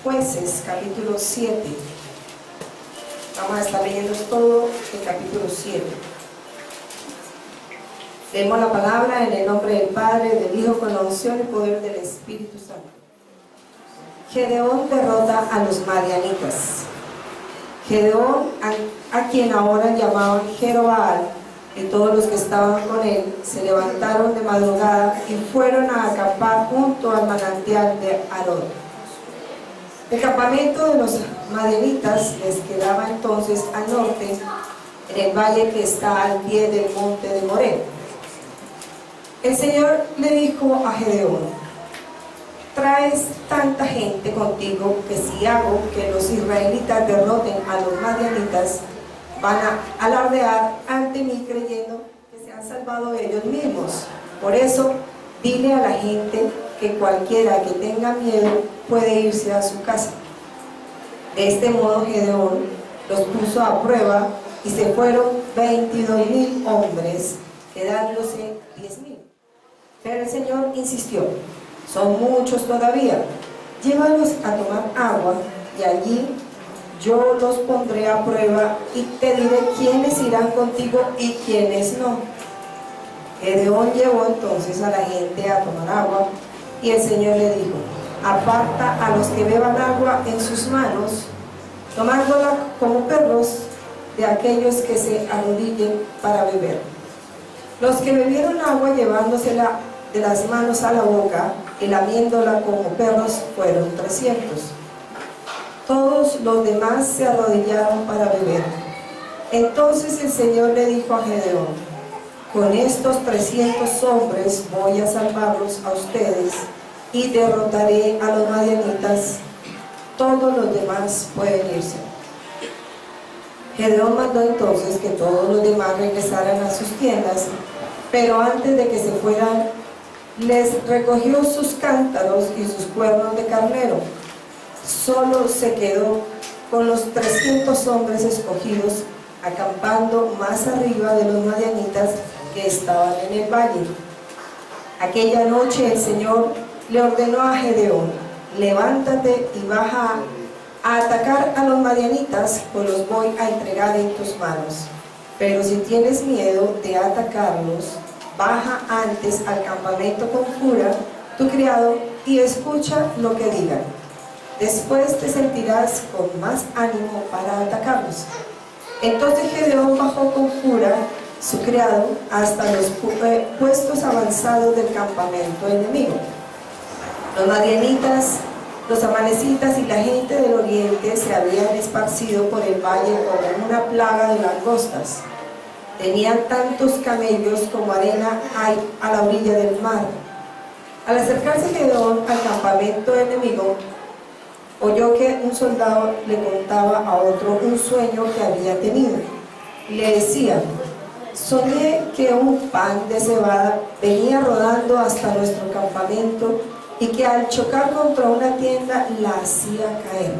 Jueces, capítulo 7. Vamos a estar leyendo todo el capítulo 7. Leemos la palabra en el nombre del Padre, del Hijo, con la unción y poder del Espíritu Santo. Gedeón derrota a los madianitas. Gedeón, a quien ahora llamaban Jerobbaal, y todos los que estaban con él se levantaron de madrugada y fueron a acampar junto al manantial de Arod. El campamento de los madianitas les quedaba entonces al norte, en el valle que está al pie del monte de Moré. El Señor le dijo a Gedeón: traes tanta gente contigo que si hago que los israelitas derroten a los madianitas, van a alardear ante mí creyendo que se han salvado ellos mismos. Por eso, dile a la gente que cualquiera que tenga miedo puede irse a su casa. De este modo Gedeón los puso a prueba y se fueron 22,000 hombres, quedándose 10,000. Pero el Señor insistió: son muchos todavía, llévalos a tomar agua y allí yo los pondré a prueba y te diré quiénes irán contigo y quiénes no. Gedeón llevó entonces a la gente a tomar agua y el Señor le dijo: aparta a los que beban agua en sus manos, tomándola como perros de aquellos que se arrodillen para beber. Los que bebieron agua llevándosela de las manos a la boca y lamiéndola como perros fueron 300. Todos los demás se arrodillaron para beber. Entonces el Señor le dijo a Gedeón: con estos 300 hombres voy a salvarlos a ustedes y derrotaré a los madianitas. Todos los demás pueden irse. Gedeón mandó entonces que todos los demás regresaran a sus tiendas, pero antes de que se fueran, les recogió sus cántaros y sus cuernos de carnero. Solo se quedó con los 300 hombres escogidos, acampando más arriba de los madianitas que estaban en el valle. Aquella noche el Señor le ordenó a Gedeón: levántate y baja a atacar a los madianitas, pues los voy a entregar en tus manos. Pero si tienes miedo de atacarlos, baja antes al campamento con Fura, tu criado, y escucha lo que digan. Después te sentirás con más ánimo para atacarlos. Entonces Gedeón bajó con Fura, su criado, hasta los puestos avanzados del campamento enemigo. Los madianitas, los amalecitas y la gente del oriente se habían esparcido por el valle como una plaga de langostas. Tenían tantos camellos como arena hay a la orilla del mar. Al acercarse Gedeón al campamento enemigo, oyó que un soldado le contaba a otro un sueño que había tenido. Le decía: soñé que un pan de cebada venía rodando hasta nuestro campamento y que al chocar contra una tienda la hacía caer.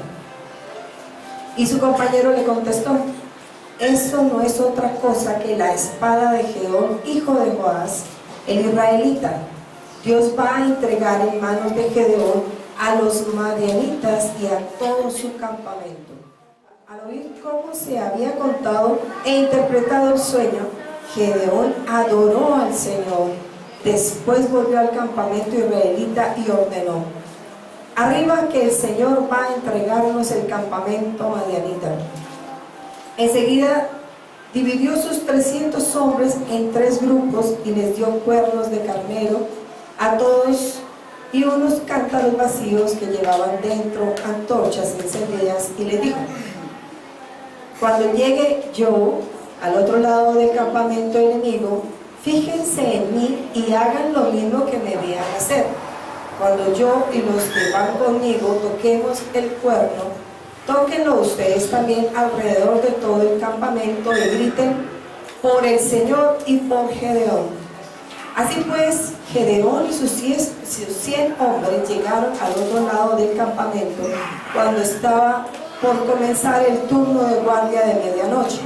Y su compañero le contestó: eso no es otra cosa que la espada de Gedeón, hijo de Joás, el israelita. Dios va a entregar en manos de Gedeón a los madianitas y a todo su campamento. Al oír cómo se había contado e interpretado el sueño, Gedeón adoró al Señor. Después volvió al campamento israelita y ordenó: arriba, que el Señor va a entregarnos el campamento madianita. Enseguida dividió sus 300 hombres en 3 grupos y les dio cuernos de carnero a todos y unos cántaros vacíos que llevaban dentro antorchas encendidas, y le dijo: cuando llegue yo al otro lado del campamento enemigo, fíjense en mí y hagan lo mismo que me vean hacer. Cuando yo y los que van conmigo toquemos el cuerno, tóquenlo ustedes también alrededor de todo el campamento y griten: por el Señor y por Gedeón. Así pues, Gedeón y sus 100 hombres llegaron al otro lado del campamento cuando estaba por comenzar el turno de guardia de medianoche.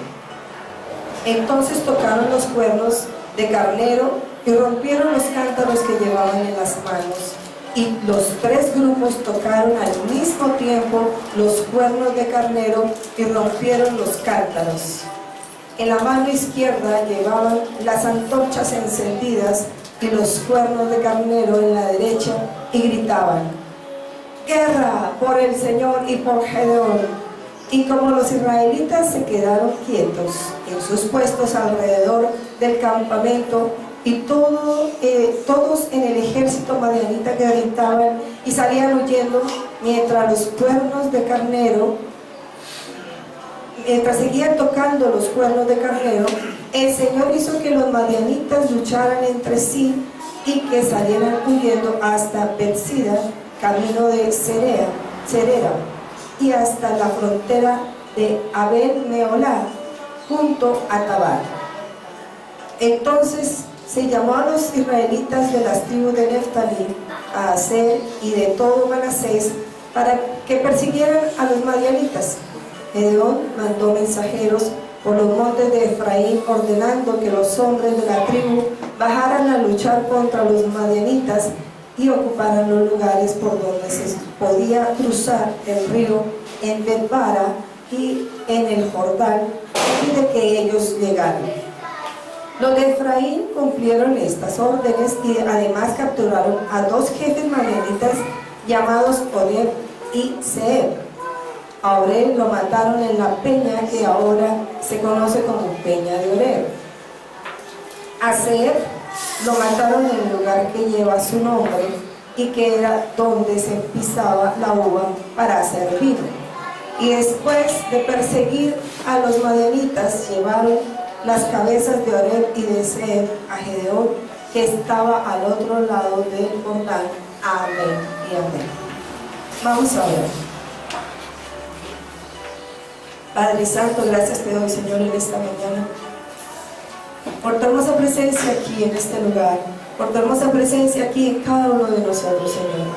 Entonces tocaron los cuernos de carnero y rompieron los cántaros que llevaban en las manos, y los tres grupos tocaron al mismo tiempo los cuernos de carnero y rompieron los cántaros. En la mano izquierda llevaban las antorchas encendidas y los cuernos de carnero en la derecha y gritaban: ¡Guerra por el Señor y por Gedeón! Y como los israelitas se quedaron quietos en sus puestos alrededor del campamento, y todos en el ejército madianita que gritaban y salían huyendo, mientras los cuernos de carnero, mientras seguían tocando los cuernos de carnero, el Señor hizo que los madianitas lucharan entre sí y que salieran huyendo hasta Betsida, camino de Cerera, y hasta la frontera de Abel Meolá, junto a Tabar. Entonces se llamó a los israelitas de las tribus de Neftalí, a Aser y de todo Manasés, para que persiguieran a los madianitas. Gedeón mandó mensajeros por los montes de Efraín, ordenando que los hombres de la tribu bajaran a luchar contra los madianitas y ocuparan los lugares por donde se podía cruzar el río en Bet-bara y en el Jordán, y de que ellos llegaran. Los de Efraín cumplieron estas órdenes y además capturaron a dos jefes madianitas llamados Oreb y Zeeb. A Oreb lo mataron en la peña que ahora se conoce como Peña de Oreb. A Zeeb lo mataron en el lugar que lleva su nombre y que era donde se pisaba la uva para hacer vino. Y después de perseguir a los madianitas, llevaron las cabezas de Oreb y de Zeeb a Gedeón, que estaba al otro lado del Jordán. Amén y amén. Vamos a ver. Padre Santo, gracias te doy, Señor, en esta mañana por tu hermosa presencia aquí en este lugar, por tu hermosa presencia aquí en cada uno de nosotros, Señor.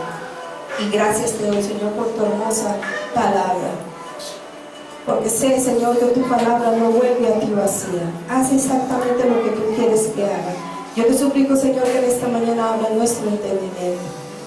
Y gracias te doy, Señor, por tu hermosa palabra, porque sé, Señor, que tu palabra no vuelve a ti vacía, hace exactamente lo que tú quieres que haga. Yo te suplico, Señor, que en esta mañana abra nuestro entendimiento,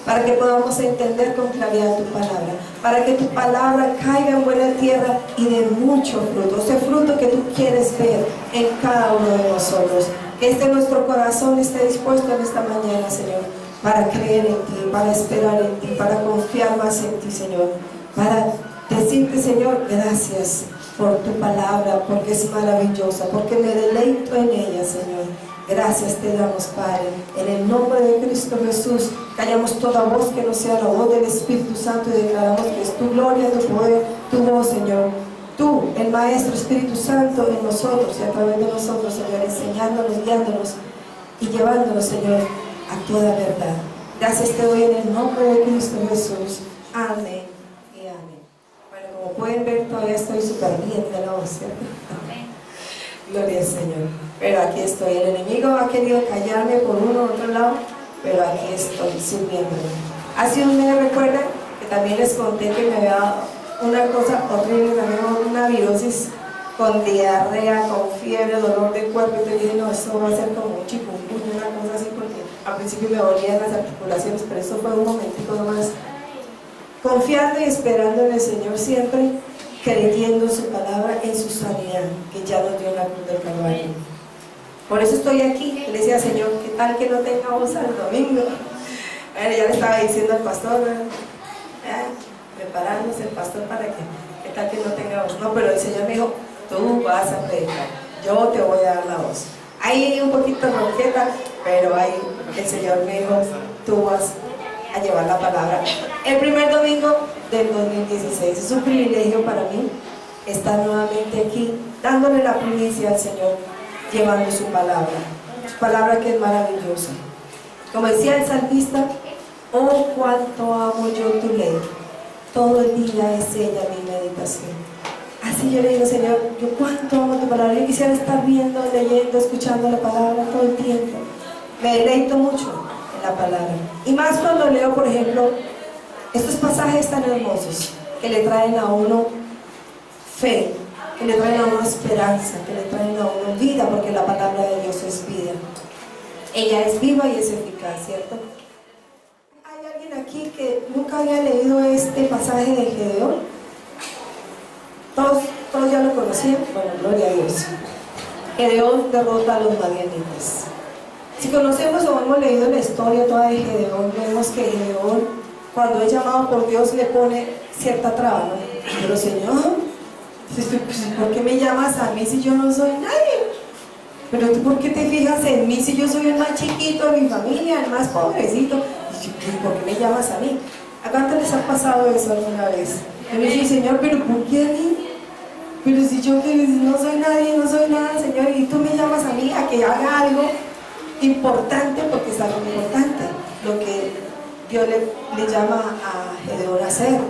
para que podamos entender con claridad tu palabra, para que tu palabra caiga en buena tierra y dé mucho fruto, ese fruto que tú quieres ver en cada uno de nosotros. Que nuestro corazón esté dispuesto en esta mañana, Señor, para creer en ti, para esperar en ti, para confiar más en ti, Señor, para decirte, Señor, gracias por tu palabra, porque es maravillosa, porque me deleito en ella, Señor. Gracias te damos, Padre, en el nombre de Cristo Jesús. Callamos toda voz que no sea la voz del Espíritu Santo y declaramos que es tu gloria, tu poder, tu voz, Señor. Tú, el Maestro Espíritu Santo, en nosotros y a través de nosotros, Señor, enseñándonos, guiándonos y llevándonos, Señor, a toda verdad. Gracias te doy en el nombre de Cristo Jesús. Amén y amén. Bueno, como pueden ver, todavía estoy súper bien de la voz, ¿cierto? Gloria al Señor. Pero aquí estoy. El enemigo ha querido callarme por uno u otro lado, pero aquí estoy sirviendo. Hace un mes, recuerdan que también les conté que me había dado una cosa horrible, también una virosis con diarrea, con fiebre, dolor de cuerpo. Y te dije, no, esto va a ser como un chikungunya, una cosa así, porque al principio me dolían las articulaciones, pero esto fue un momentito nomás. Confiando y esperando en el Señor siempre, creyendo en su palabra, en su sanidad, que ya nos dio en la cruz del Calvario. Por eso estoy aquí. Le decía, Señor, ¿qué tal que no tenga voz al domingo? Bueno, ya le estaba diciendo al pastor, preparándose el pastor para que, ¿qué tal que no tenga voz? No, pero el Señor me dijo, tú vas a predicar, yo te voy a dar la voz. Ahí un poquito ronqueta, pero ahí el Señor me dijo, tú vas a llevar la palabra. El primer domingo del 2016, es un privilegio para mí estar nuevamente aquí, dándole la primicia al Señor, llevando su palabra que es maravillosa. Como decía el salmista, oh cuánto amo yo tu ley, todo el día es ella mi meditación. Así yo le digo, Señor, yo cuánto amo tu palabra, yo quisiera estar viendo, leyendo, escuchando la palabra todo el tiempo. Me deleito mucho en la palabra, y más cuando leo, por ejemplo, estos pasajes tan hermosos que le traen a uno fe, que le traen a uno esperanza, que le traen a uno vida, porque la palabra de Dios es vida. Ella es viva y es eficaz, ¿cierto? ¿Hay alguien aquí que nunca había leído este pasaje de Gedeón? Todos ya lo conocían. Bueno, gloria a Dios. Gedeón derrota a los madianitas. Si conocemos o hemos leído la historia toda de Gedeón, vemos que Gedeón, cuando es llamado por Dios, le pone cierta traba, ¿no? Pero Señor, ¿por qué me llamas a mí si yo no soy nadie? Pero tú, ¿por qué te fijas en mí si yo soy el más chiquito de mi familia, el más pobrecito? ¿Y por qué me llamas a mí? ¿A cuánto les ha pasado eso alguna vez? Y me dice, Señor, ¿pero por qué a mí? Pero si yo que no soy nadie, no soy nada, Señor, y tú me llamas a mí a que haga algo importante, porque es algo importante lo que Dios le llama a Gedeón a hacer.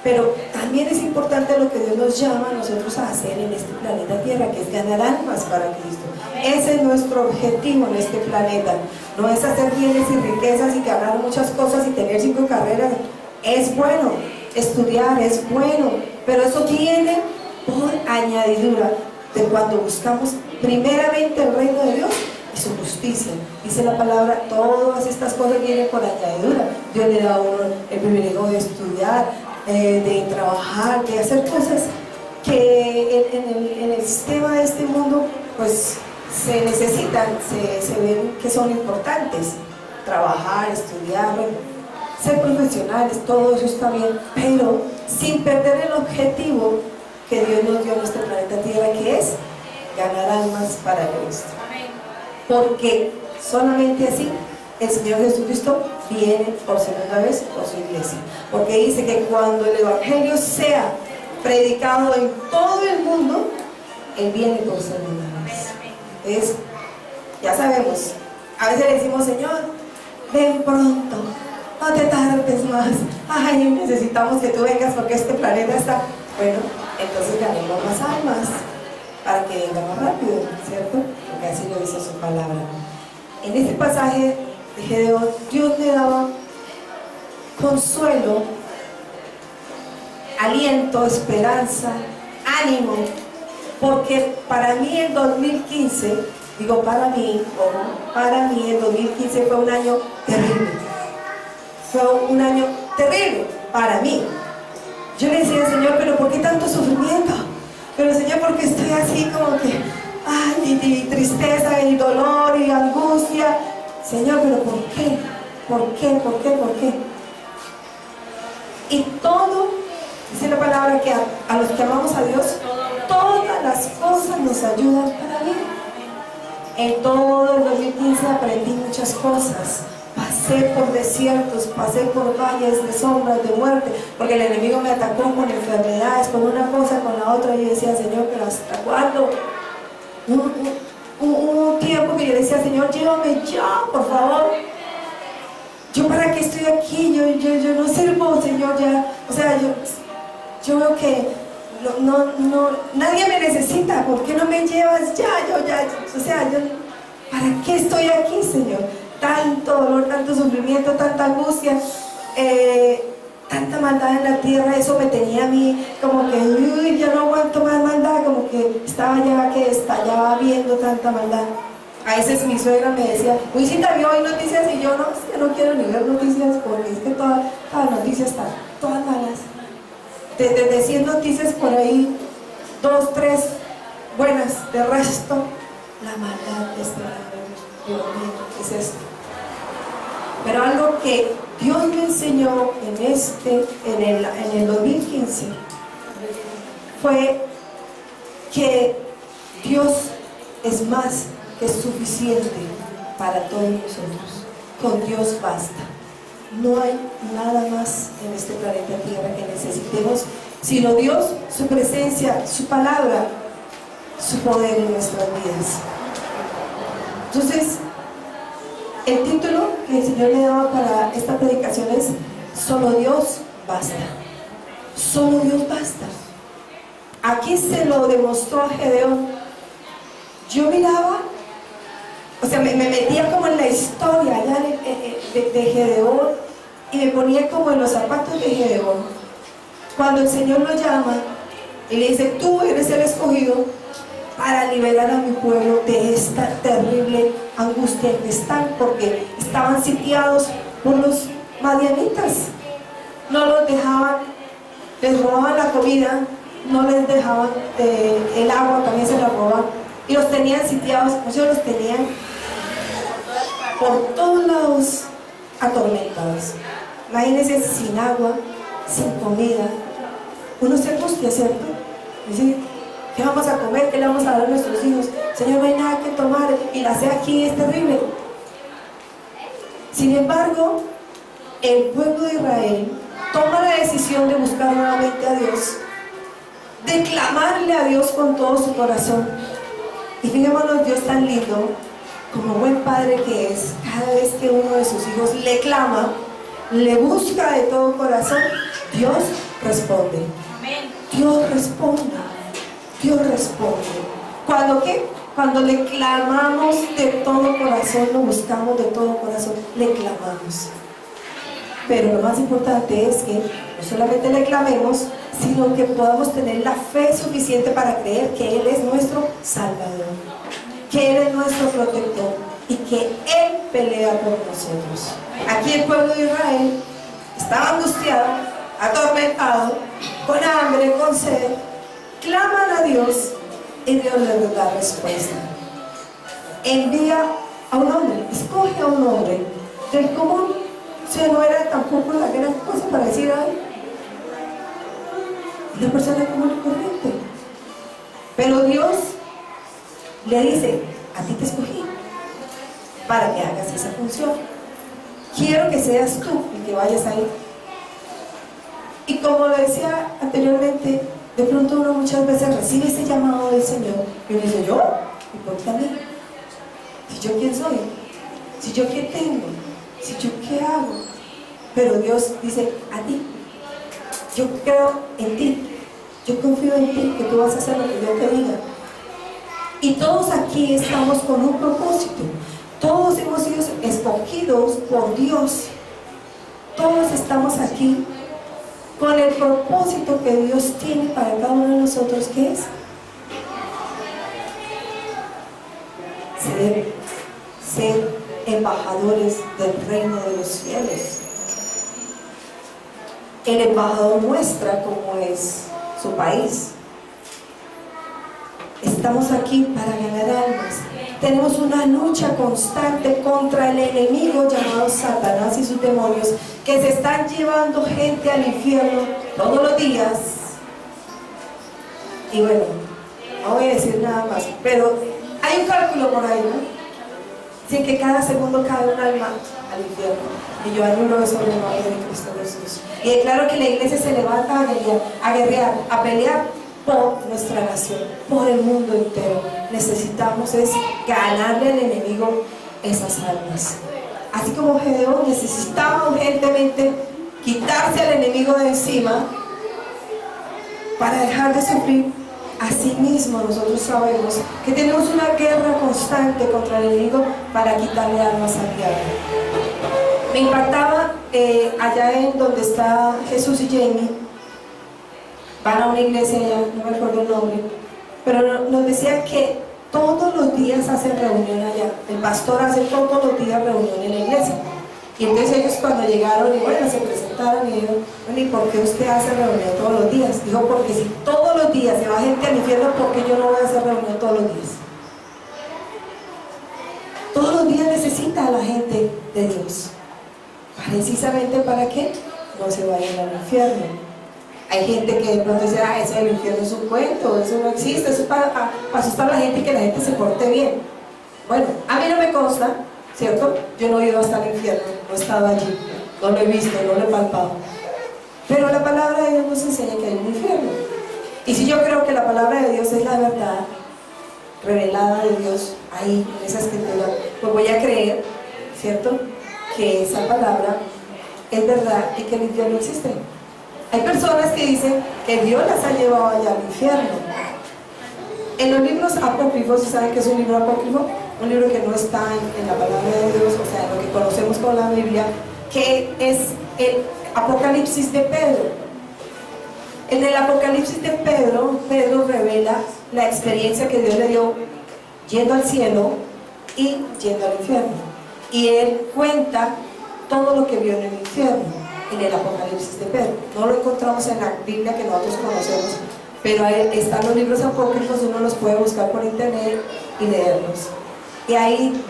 Pero también es importante lo que Dios nos llama a nosotros a hacer en este planeta Tierra, que es ganar almas para Cristo. Ese es nuestro objetivo en este planeta. No es hacer bienes y riquezas y ganar muchas cosas y tener 5 carreras. Es bueno estudiar, es bueno, pero eso viene por añadidura de cuando buscamos primeramente el reino de Dios y su justicia. Dice la palabra, todas estas cosas vienen por añadidura. Dios le da a uno el privilegio de estudiar, de trabajar, de hacer cosas que en el sistema de este mundo pues se necesitan, se ven que son importantes. Trabajar, estudiar, ser profesionales, todo eso está bien, pero sin perder el objetivo que Dios nos dio en este planeta Tierra, que es ganar almas para Cristo. Porque solamente así el Señor Jesucristo viene por segunda vez por su iglesia. Porque dice que cuando el Evangelio sea predicado en todo el mundo, Él viene por segunda vez. Entonces, ya sabemos, a veces le decimos, Señor, ven pronto, no te tardes más. Ay, necesitamos que tú vengas porque este planeta está... Bueno, entonces ganemos más almas para que venga más rápido, ¿cierto? Porque así lo dice su palabra. En este pasaje de Gedeón, Dios le daba consuelo, aliento, esperanza, ánimo, porque para mí el 2015, digo para mí el 2015 fue un año terrible. Fue un año terrible para mí. Yo le decía, Señor, pero ¿por qué tanto sufrimiento? Pero Señor, ¿por qué estoy así como que, ay, y tristeza, y dolor, y angustia? Señor, pero ¿por qué? ¿Por qué? ¿Por qué? ¿Por qué? Y todo, dice la palabra que a los que amamos a Dios, todas las cosas nos ayudan para bien. En todo el 2015 aprendí muchas cosas. Pasé por desiertos, pasé por valles de sombras, de muerte, porque el enemigo me atacó con enfermedades, con una cosa, con la otra. Y yo decía, Señor, pero ¿hasta cuándo? Un tiempo que yo decía, Señor, llévame ya, por favor. ¿Yo para qué estoy aquí? Yo no sirvo, Señor, ya. O sea, yo veo que nadie me necesita. ¿Por qué no me llevas ya? O sea, ¿para qué estoy aquí, Señor? Tanto dolor, tanto sufrimiento, tanta angustia, tanta maldad en la tierra. Eso me tenía a mí como que, uy, ya no aguanto más maldad, como que estaba ya que estallaba viendo tanta maldad. A veces mi suegra me decía, Luisita, ¿vio hoy noticias? Y yo, no, es que no quiero ni ver noticias, porque es que todas las noticias están todas malas. De 100 noticias por ahí, 2, 3 buenas, de resto la maldad de este mundo. Dios mío, ¿qué es esto? Pero algo que Dios me enseñó en el 2015 fue que Dios es más que suficiente para todos nosotros. Con Dios basta. No hay nada más en este planeta Tierra que necesitemos, sino Dios, su presencia, su palabra, su poder en nuestras vidas. Entonces, el título que el Señor me daba para esta predicación es Solo Dios basta. Solo Dios basta. Aquí se lo demostró a Gedeón. Yo miraba, o sea, me metía como en la historia allá de Gedeón, y me ponía como en los zapatos de Gedeón. Cuando el Señor lo llama y le dice, tú eres el escogido para liberar a mi pueblo de esta terrible angustia que están, porque estaban sitiados por los madianitas. No los dejaban, les robaban la comida, no les dejaban el agua, también se la robaban, y los tenían sitiados, ellos los tenían por todos lados atormentados. Imagínense, sin agua, sin comida. Uno se angustia, ¿cierto? Dice, ¿qué vamos a comer? ¿Qué le vamos a dar a nuestros hijos? Señor, no hay nada que tomar y la sed aquí es terrible. Sin embargo, el pueblo de Israel toma la decisión de buscar nuevamente a Dios, de clamarle a Dios con todo su corazón. Y fijémonos, Dios tan lindo, como buen padre que es, cada vez que uno de sus hijos le clama, le busca de todo corazón, Dios responde. Dios responde. Dios responde. ¿Cuándo qué? Cuando le clamamos de todo corazón, lo buscamos de todo corazón, le clamamos. Pero lo más importante es que no solamente le clamemos, sino que podamos tener la fe suficiente para creer que Él es nuestro Salvador, que Él es nuestro protector y que Él pelea por nosotros. Aquí el pueblo de Israel estaba angustiado, atormentado, con hambre, con sed, claman a Dios y Dios les da respuesta. Envía a un hombre, escoge a un hombre del común. O sea, no era tampoco la gran cosa para decir, ay, una persona común y corriente. Pero Dios le dice, a ti te escogí para que hagas esa función. Quiero que seas tú el que vayas ahí. Y como lo decía anteriormente, de pronto uno muchas veces recibe ese llamado del Señor y uno dice, ¿yo? ¿Y por qué a mí? Si yo quién soy, si yo qué tengo, si yo qué hago. Pero Dios dice, a ti, yo creo en ti, yo confío en ti, que tú vas a hacer lo que yo te diga. Y todos aquí estamos con un propósito, todos hemos sido escogidos por Dios, todos estamos aquí con el propósito que Dios tiene para cada uno de nosotros, que es ser embajadores del reino de los cielos. El embajador muestra cómo es su país. Estamos aquí para ganar almas. Tenemos una lucha constante contra el enemigo llamado Satanás y sus demonios, que se están llevando gente al infierno todos los días. Y bueno, no voy a decir nada más, pero hay un cálculo por ahí, ¿no? Así que cada segundo cae un alma al infierno. Y yo anulo eso en el nombre de Cristo Jesús. Y declaro que la iglesia se levanta a guerrear, a pelear por nuestra nación, por el mundo entero. Necesitamos es ganarle al enemigo esas almas. Así como Gedeón necesitaba urgentemente quitarse al enemigo de encima para dejar de sufrir, así mismo nosotros sabemos que tenemos una guerra constante contra el enemigo para quitarle almas al diablo. Me impactaba allá en donde está Jesús y Jamie, van a una iglesia allá, no me acuerdo el nombre, pero nos decían que todos los días hacen reunión allá. El pastor hace todos los días reunión en la iglesia. Y entonces ellos cuando llegaron y bueno, se presentaron y dijeron, bueno, ¿y por qué usted hace reunión todos los días? Dijo, porque si todos los días se va gente al infierno, ¿por qué yo no voy a hacer reunión todos los días? Todos los días necesita a la gente de Dios. Precisamente para que no se vayan al infierno. Hay gente que de pronto dice, eso del infierno es un cuento, eso no existe, eso es para asustar a la gente y que la gente se porte bien. Bueno, a mí no me consta, ¿cierto? Yo no he ido hasta el infierno, no he estado allí, no lo he visto, no lo he palpado. Pero la palabra de Dios nos enseña que hay un infierno. Y si yo creo que la palabra de Dios es la verdad revelada de Dios ahí, en esa escritura, pues voy a creer, ¿cierto?, que esa palabra es verdad y que el infierno existe. Hay personas que dicen que Dios las ha llevado allá al infierno. En los libros apócrifos, ¿saben qué es un libro apócrifo? Un libro que no está en la palabra de Dios, o sea, en lo que conocemos como la Biblia, que es el Apocalipsis de Pedro. En el Apocalipsis de Pedro, Pedro revela la experiencia que Dios le dio yendo al cielo y yendo al infierno. Y él cuenta todo lo que vio en el infierno, en el Apocalipsis de Pedro. No lo encontramos en la Biblia que nosotros conocemos, pero ahí están los libros apócrifos, uno los puede buscar por internet y leerlos. Y ahí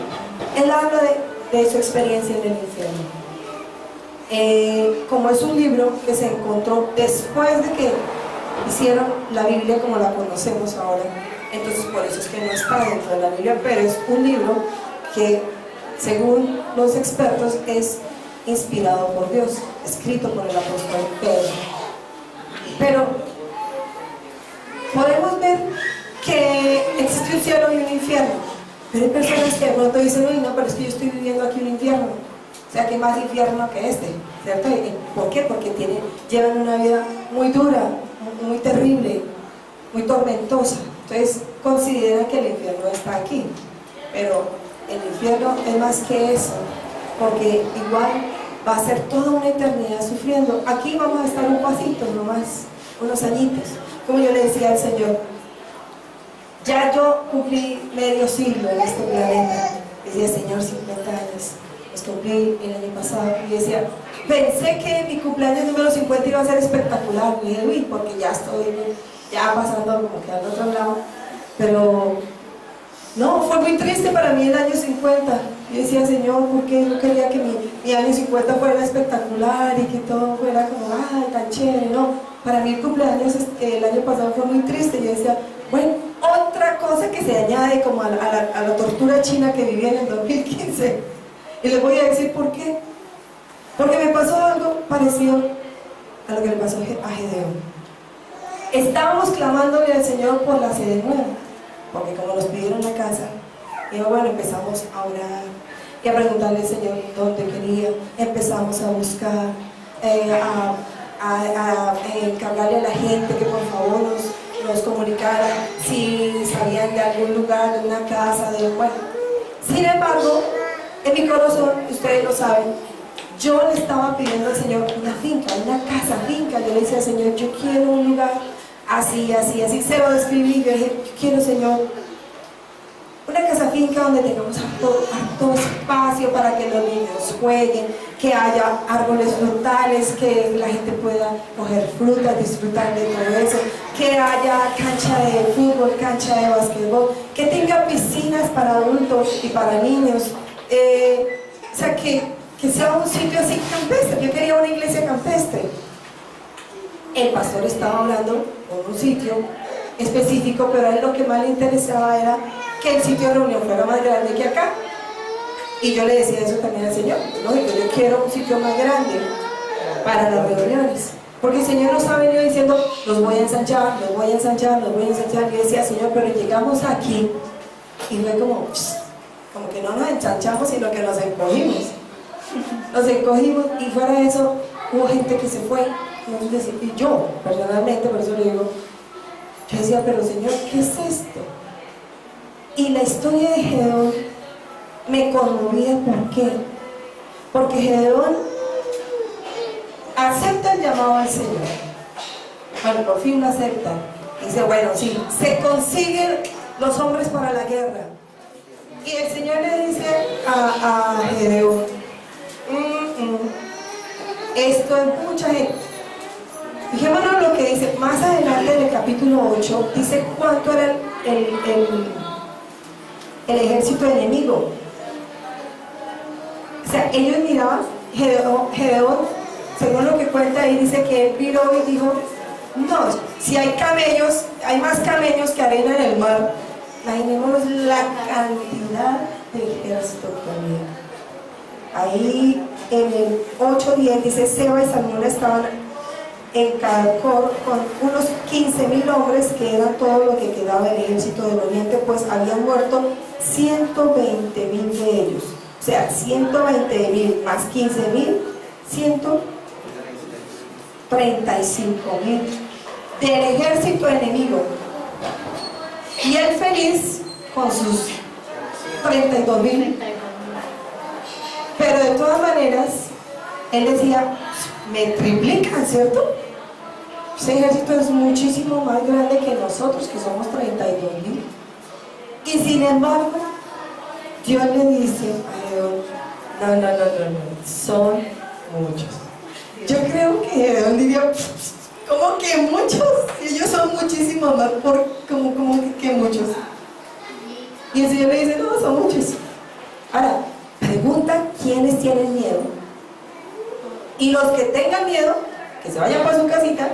él habla de su experiencia en el infierno. Como es un libro que se encontró después de que hicieron la Biblia como la conocemos ahora, entonces por eso es que no está dentro de la Biblia, pero es un libro que, según los expertos, es inspirado por Dios, escrito por el apóstol Pedro. Pero podemos ver que existe un cielo y un infierno, pero hay personas que de pronto dicen: uy, no, pero es que yo estoy viviendo aquí un infierno. O sea, que más infierno que este, ¿cierto? ¿Por qué? Porque llevan una vida muy dura, muy terrible, muy tormentosa. Entonces consideran que el infierno está aquí, pero el infierno es más que eso, porque igual va a ser toda una eternidad sufriendo. Aquí vamos a estar un pasito nomás, unos añitos. Como yo le decía al Señor, ya yo cumplí medio siglo en este planeta. Decía: Señor, 50 años. Los cumplí el año pasado. Y decía, pensé que mi cumpleaños número 50 iba a ser espectacular. Y dije: uy, porque ya estoy pasando como que al otro lado. Pero no, fue muy triste para mí el año 50. Yo decía: Señor, ¿por qué no quería que mi año 50 fuera espectacular y que todo fuera como, tan chévere? No, para mí el cumpleaños el año pasado fue muy triste. Yo decía: bueno, otra cosa que se añade como a la tortura china que viví en el 2015. Y les voy a decir por qué. Porque me pasó algo parecido a lo que le pasó a Gedeón. Estábamos clamándole al Señor por la sede nueva, porque como nos pidieron la casa, y bueno, empezamos a orar y a preguntarle al Señor dónde quería. Empezamos a buscar, a encargarle a la gente que por favor nos comunicara si sabían de algún lugar, de una casa, bueno. Sin embargo, en mi corazón, ustedes lo saben, yo le estaba pidiendo al Señor una finca, una casa finca. Yo le decía al Señor: yo quiero un lugar así, así, así. Se lo describí. Yo dije: yo quiero, Señor, una casa finca donde tengamos harto espacio para que los niños jueguen, que haya árboles frutales, que la gente pueda coger frutas, disfrutar de todo eso, que haya cancha de fútbol, cancha de básquetbol, que tenga piscinas para adultos y para niños. O sea, que sea un sitio así campestre. Yo quería una iglesia campestre. El pastor estaba hablando con un sitio específico, pero a él lo que más le interesaba era que el sitio de reunión fuera más grande que acá. Y yo le decía eso también al Señor: no, yo quiero un sitio más grande para las reuniones. Porque el Señor nos ha venido diciendo: los voy a ensanchar, los voy a ensanchar, los voy a ensanchar. Y yo decía: Señor, pero llegamos aquí y fue como que no nos ensanchamos, sino que nos encogimos. Nos encogimos, y fuera de eso hubo gente que se fue. Y yo, personalmente, por eso le digo, yo decía: pero Señor, ¿qué es esto? Y la historia de Gedeón me conmovía. ¿Por qué? Porque Gedeón acepta el llamado al Señor. Bueno, por fin lo acepta. Dice: bueno, sí, se consiguen los hombres para la guerra. Y el Señor le dice a Gedeón: esto es mucha gente. Fijémonos lo que dice más adelante en el capítulo 8. Dice cuánto era el ejército enemigo. O sea, ellos miraban, Gedeón, según lo que cuenta ahí, dice que él miró y dijo: no, si hay camellos, hay más camellos que arena en el mar. Imaginémonos la cantidad de ejército que había. Ahí en el 8:10 dice: Seba y Salmón estaban en Calcor con unos 15,000 hombres, que eran todo lo que quedaba del ejército del oriente, pues habían muerto 120,000 de ellos. O sea, 120,000 más 15,000, 135,000 del ejército enemigo. Y él feliz con sus 32,000. Pero de todas maneras, él decía: me triplican, ¿cierto? Ese ejército es muchísimo más grande que nosotros, que somos 32,000. Y sin embargo, Dios le dice a Gedeón: No, no, no, no, no. Son muchos. Yo creo que un diría, ¿cómo que muchos? Ellos son muchísimos más, como que muchos. Y el Señor le dice, no, son muchos. Ahora, pregunta quiénes tienen miedo. Y los que tengan miedo, que se vayan para su casita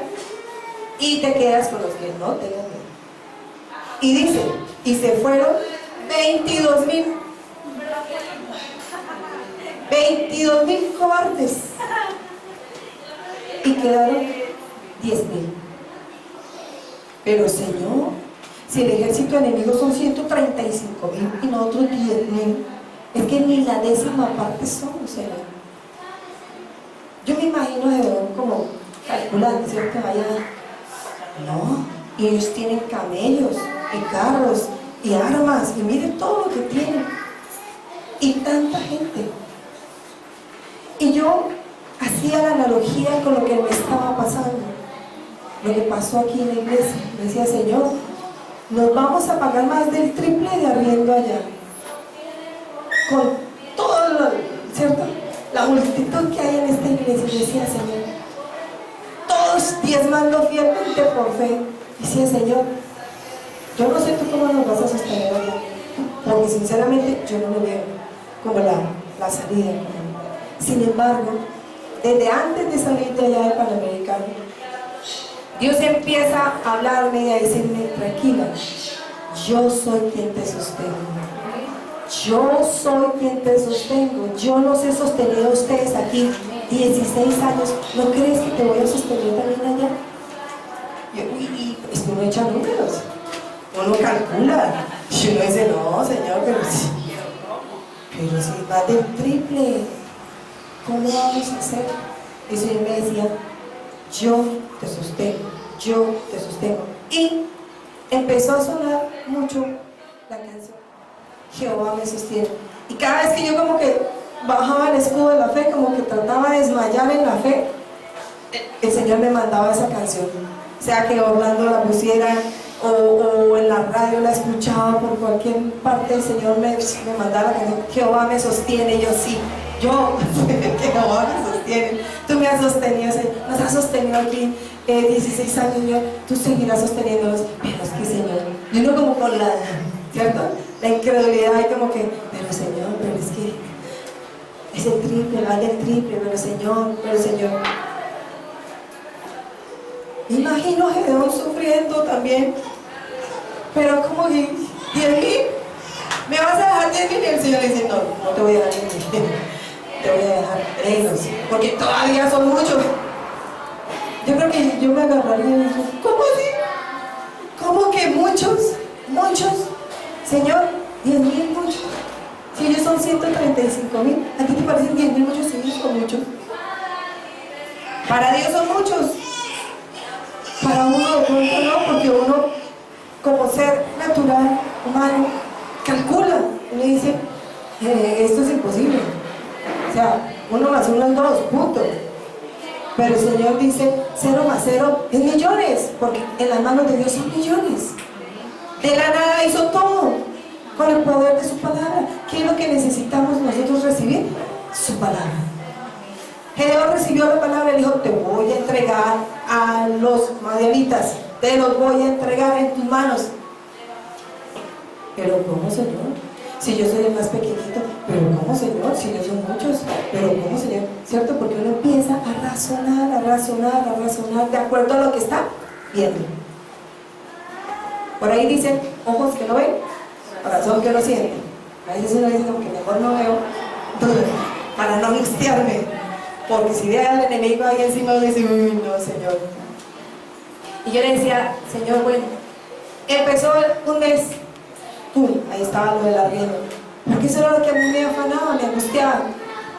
y te quedas con los que no tengan miedo. Y dice, y se fueron 22,000. 22,000 cobardes. Y quedaron 10,000. Pero Señor, si el ejército enemigo son 135,000 y nosotros 10,000, es que ni la décima parte somos, Señor. Yo me imagino a Edom como calculando, ¿cierto? Allá. No, y ellos tienen camellos y carros y armas, y miren todo lo que tienen. Y tanta gente. Y yo hacía la analogía con lo que me estaba pasando, lo que pasó aquí en la iglesia. Me decía, Señor, nos vamos a pagar más del triple de arriendo allá, con todo lo, ¿cierto? La multitud que hay en esta iglesia. Y decía, Señor, todos diezmando fielmente por fe. Decía, Señor, yo no sé tú cómo nos vas a sostener allá, porque sinceramente yo no lo veo como la salida. Sin embargo, desde antes de salir de allá del Panamericano, Dios empieza a hablarme y a decirme, tranquila, yo soy quien te sostengo. Yo soy quien te sostengo. Yo los he sostenido a ustedes aquí 16 años. ¿No crees que te voy a sostener también allá? Y pues uno echa números, uno calcula. Y uno dice, no, Señor, pero si va del triple, ¿cómo vamos a hacer? Y el Señor me decía, yo te sostengo, yo te sostengo. Y empezó a sonar mucho la canción, Jehová me sostiene. Y cada vez que yo como que bajaba el escudo de la fe, como que trataba de desmayar en la fe, el Señor me mandaba esa canción. Sea que Orlando la pusiera o en la radio la escuchaba, por cualquier parte el Señor me mandaba la canción, Jehová me sostiene. Y yo, sí, yo, Jehová me sostiene. Tú me has sostenido, nos has sostenido aquí 16 años, tú seguirás sosteniéndonos. Pero es que, Señor, y uno como con la, ¿cierto? La incredulidad y como que, pero Señor, pero es que es el triple, vale el triple, pero Señor. Imagino a Gedeón sufriendo también, pero como que 10,000, ¿me vas a dejar 10,000? Y el Señor le dice, no te voy a dejar 10,000, te voy a dejar menos, porque todavía son muchos. Yo creo que yo me agarraría y digo, ¿cómo así? ¿Cómo que muchos? Señor, 10,000 muchos. Si ellos son 135,000, ¿a ti te parecen 10,000 muchos? Sí, son muchos. Para Dios son muchos. Para uno de pronto no, porque uno, como ser natural, humano, calcula. Uno dice, esto es imposible. O sea, 1 más 1 es 2, punto. Pero el Señor dice, 0 más 0 es millones, porque en las manos de Dios son millones. De la nada hizo todo, con el poder de su palabra. ¿Qué es lo que necesitamos nosotros recibir? Su palabra. Gedeón recibió la palabra y dijo, te voy a entregar a los madianitas, te los voy a entregar en tus manos. Pero ¿cómo, Señor? Si yo soy el más pequeñito. Pero ¿cómo, Señor? Si no son muchos. Pero ¿cómo, Señor? ¿Cierto? Porque uno empieza a razonar de acuerdo a lo que está viendo. Por ahí dicen, ojos que no ven, corazón que no siente. A veces uno dice como que mejor no veo, para no angustiarme. Porque si ve al enemigo ahí encima, uno dice, uy, no, Señor. Y yo le decía, Señor, bueno, empezó un mes, ¡pum! Ahí estaba lo del arriendo. Porque eso era lo que a mí me afanaba, me angustiaba.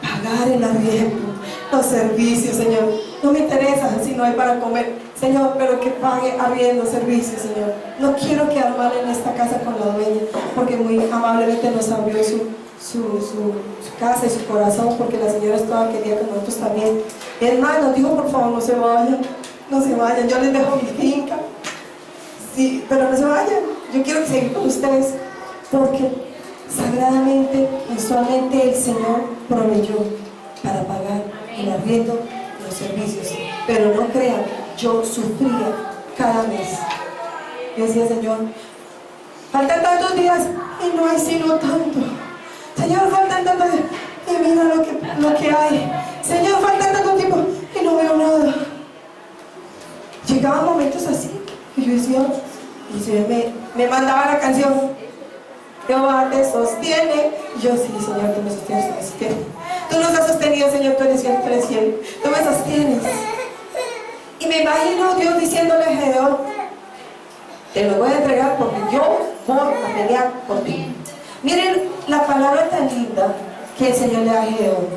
Pagar el arriendo, los servicios, Señor. No me interesa si no hay para comer, Señor, pero que pague arriendo, servicios, Señor. No quiero quedar mal en esta casa con la dueña, porque muy amablemente nos abrió su casa y su corazón, porque la señora estaba querida con nosotros también. El man nos dijo, por favor, no se vayan, yo les dejo mi finca, sí, pero no se vayan, yo quiero seguir con ustedes, porque Sagradamente, mensualmente el Señor proveyó para pagar el arriendo, los servicios. Pero no crean, yo sufría cada mes. Yo decía, Señor, faltan tantos días y no hay sino tanto. Señor, faltan tantos días y mira lo que hay. Señor, falta tanto tiempo y no veo nada. Llegaban momentos así y yo decía, y el Señor me mandaba la canción, Jehová te sostiene. Y yo, sí, Señor, tú me sostienes, tú me sostienes. Tú nos has sostenido, Señor, tú eres fiel, tú eres fiel. Tú me sostienes. Y me imagino Dios diciéndole a Gedeón, te lo voy a entregar porque yo voy a pelear por ti. Miren la palabra tan linda que el Señor le da a Gedeón.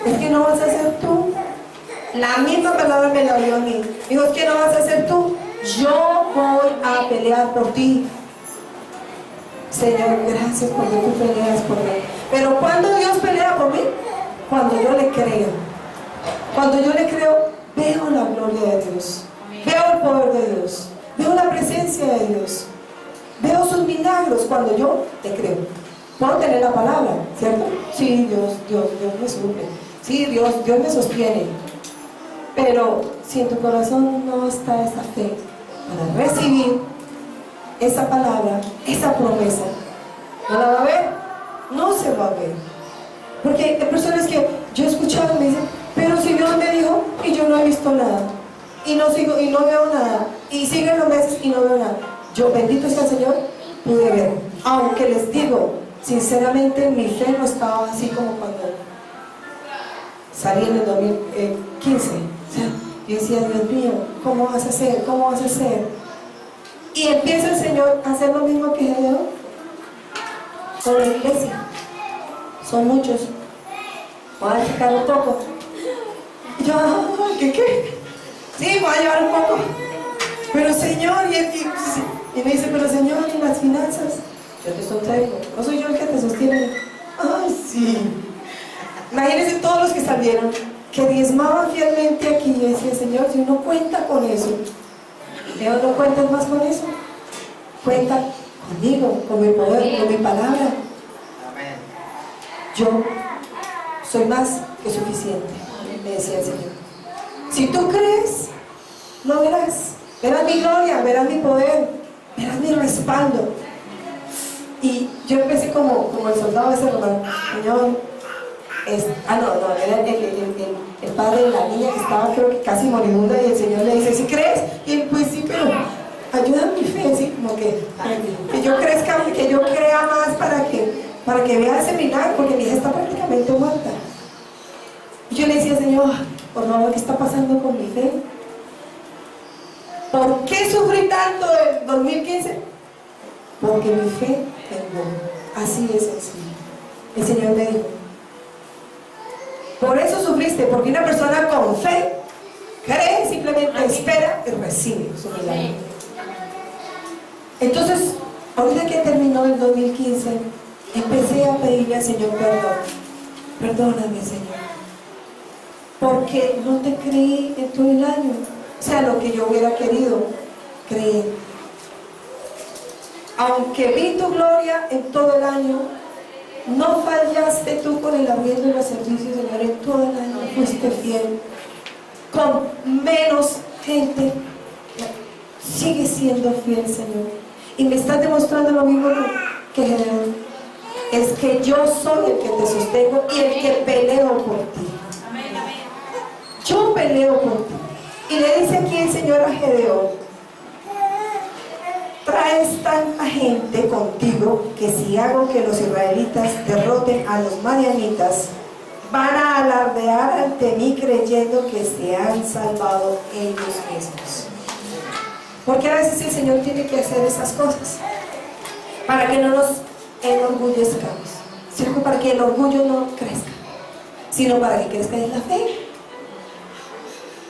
Es que no vas a ser tú. La misma palabra me la dio a mí. Dijo, es que no vas a ser tú. Yo voy a pelear por ti. Señor, gracias porque tú peleas por mí. Pero cuando Dios pelea por mí, cuando yo le creo. Cuando yo le creo, veo la gloria de Dios. Veo el poder de Dios. Veo la presencia de Dios. Veo sus milagros cuando yo le creo. Puedo tener la palabra, ¿cierto? Sí, Dios me suple. Sí, Dios me sostiene. Pero si en tu corazón no está esa fe para recibir esa palabra, esa promesa, ¿no la va a ver? No se va a ver. Porque hay personas que yo he escuchado y me dicen, pero si Dios me dijo y yo no he visto nada, y no veo nada, y siguen los meses y no veo nada. Yo, bendito sea el Señor, pude ver. Aunque les digo, sinceramente mi fe no estaba así como cuando salí en el 2015. O sea, yo decía, Dios mío, ¿cómo vas a hacer? ¿Cómo vas a hacer? Y empieza el Señor a hacer lo mismo que Gedeón con la iglesia. Son muchos. Voy a checar un poco. Y yo, ¿qué? Sí, voy a llevar un poco. Pero Señor, y me dice, pero Señor, ¿y las finanzas? Yo te sostengo. ¿No soy yo el que te sostiene? Ay, sí. Imagínense todos los que salieron, que diezmaban fielmente aquí. Y decía, Señor, si uno cuenta con eso, Dios, no cuentas más con eso. Cuenta conmigo, con mi poder, con mi palabra. Yo soy más que suficiente, me decía el Señor. Si tú crees, lo verás. Verás mi gloria, verás mi poder, verás mi respaldo. Y yo empecé como el soldado ese romano. Señor, era el padre de la niña que estaba, creo que casi moribunda, y el Señor le dice, ¿sí crees? Y él, pues sí, pero ayuda a mi fe, ¿sí? Como que yo crezca, que yo crea más para que vea ese milagro, porque mi hija está prácticamente muerta. Y yo le decía, Señor, por favor, ¿qué está pasando con mi fe? ¿Por qué sufrí tanto en 2015? Porque mi fe tengo. Así es sencillo. El Señor me dijo, por eso sufriste, porque una persona con fe cree, simplemente espera y recibe su milagro. Entonces, ahorita que terminó el 2015, empecé a pedirle al Señor perdón. Perdóname, Señor, porque no te creí en todo el año. O sea, lo que yo hubiera querido creer. Aunque vi tu gloria en todo el año, no fallaste tú con el arriendo y los servicios, Señor, en todo el año. Fuiste fiel. Con menos gente, sigue siendo fiel, Señor. Y me estás demostrando lo mismo que Gedeón. Es que yo soy el que te sostengo y el que peleo por ti. Yo peleo por ti. Y le dice aquí el Señor a Gedeón, traes tanta gente contigo que si hago que los israelitas derroten a los madianitas, van a alardear ante mí creyendo que se han salvado ellos mismos. Porque a veces el Señor tiene que hacer esas cosas para que no nos enorgullezcamos, sino que para que el orgullo no crezca, sino para que crezca en la fe.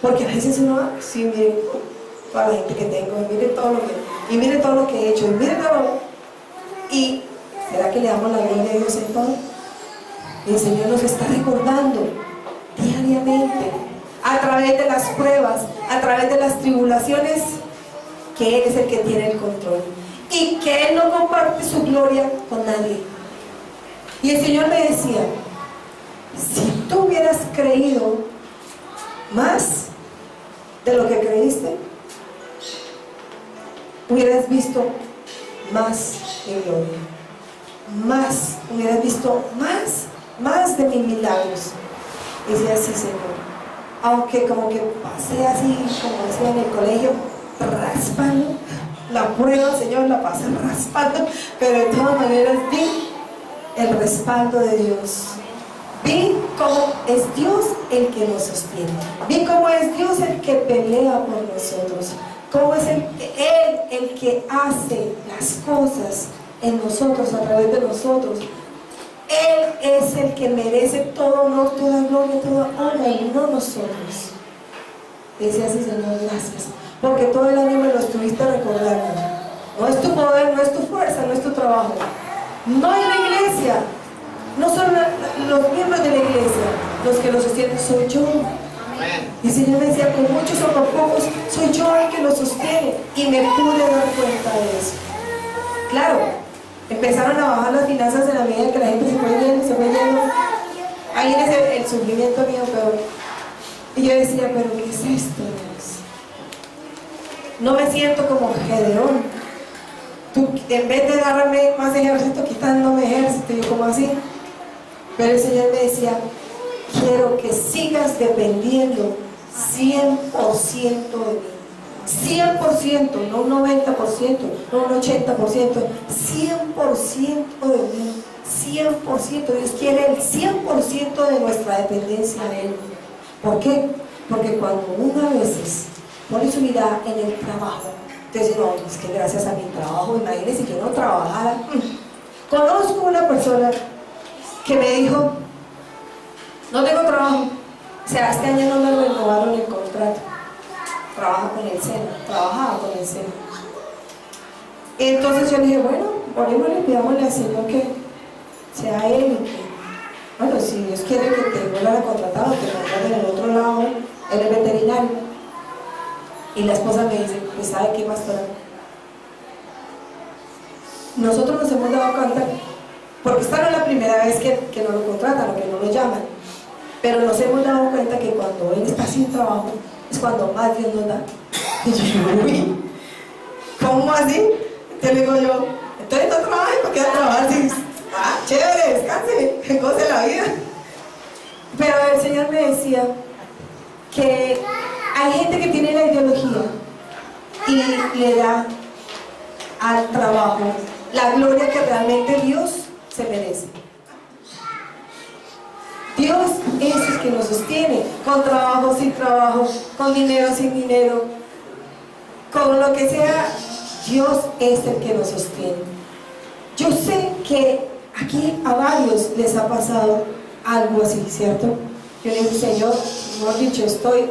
Porque a veces uno, sí, miren toda la gente que tengo, y miren todo lo que he hecho, y miren todo. ¿Y será que le damos la gloria a Dios en todo? Y el Señor nos está recordando diariamente, a través de las pruebas, a través de las tribulaciones, que Él es el que tiene el control y que Él no comparte su gloria con nadie. Y el Señor me decía, si tú hubieras creído más de lo que creíste, hubieras visto más de gloria, más, hubieras visto más de mis milagros. Y decía, sí, Señor, aunque como que pasé así, como decía en el colegio, raspando, la prueba, Señor, la pasé raspando, pero de todas maneras vi el respaldo de Dios. Vi cómo es Dios el que nos sostiene. Vi cómo es Dios el que pelea por nosotros. Cómo es Él el que hace las cosas en nosotros, a través de nosotros. Él es el que merece todo honor, toda gloria, toda honra, y no nosotros. Decía así, Señor, gracias. Porque todo el año me lo estuviste recordando. No es tu poder, no es tu fuerza, no es tu trabajo. No es la iglesia. No son los miembros de la iglesia los que lo sostienen, soy yo. Y el Señor me decía, con muchos o con pocos, soy yo el que lo sostiene. Y me pude dar cuenta de eso. Claro, empezaron a bajar las finanzas en la medida que la gente se fue yendo. Ahí es el sufrimiento mío peor. Y yo decía, pero ¿qué es esto, Dios? No me siento como Gedeón. Tú, en vez de darme más ejército, quitándome ejército, y como así. Pero el Señor me decía, quiero que sigas dependiendo 100% de mí. 100%, no un 90%, no un 80%, 100% de mí. 100%. Dios quiere el 100% de nuestra dependencia de Él. ¿Por qué? Porque cuando uno a veces pone su mirada en el trabajo, entonces no, es que gracias a mi trabajo, imagínense si yo no trabajara. Conozco una persona que me dijo, no tengo trabajo, o sea, este año no me renovaron el contrato. Trabaja con el SENA, trabajaba con el SENA. Entonces yo le dije, bueno, orémosle, pidámosle al Señor que sea Él, y que, bueno, si Dios quiere que te vuelvan a contratar o te contraten en el otro lado, Él es veterinario. Y la esposa me dice, pues ¿sabe qué, pastora? Nosotros nos hemos dado cuenta, porque esta no es la primera vez que no lo contratan o que no lo llaman, pero nos hemos dado cuenta que cuando Él está sin trabajo, es cuando más Dios nos da. Y yo, uy, ¿cómo así? Te digo yo, entonces no trabajes, ¿para qué vas a trabajar? Chévere, descanse, goce la vida. Pero el Señor me decía que hay gente que tiene la ideología y le da al trabajo la gloria que realmente Dios se merece. Dios es el que nos sostiene, con trabajo, sin trabajo, con dinero, sin dinero, con lo que sea. Dios es el que nos sostiene. Yo sé que aquí a varios les ha pasado algo así, ¿cierto? Yo le digo, Señor, mejor dicho, estoy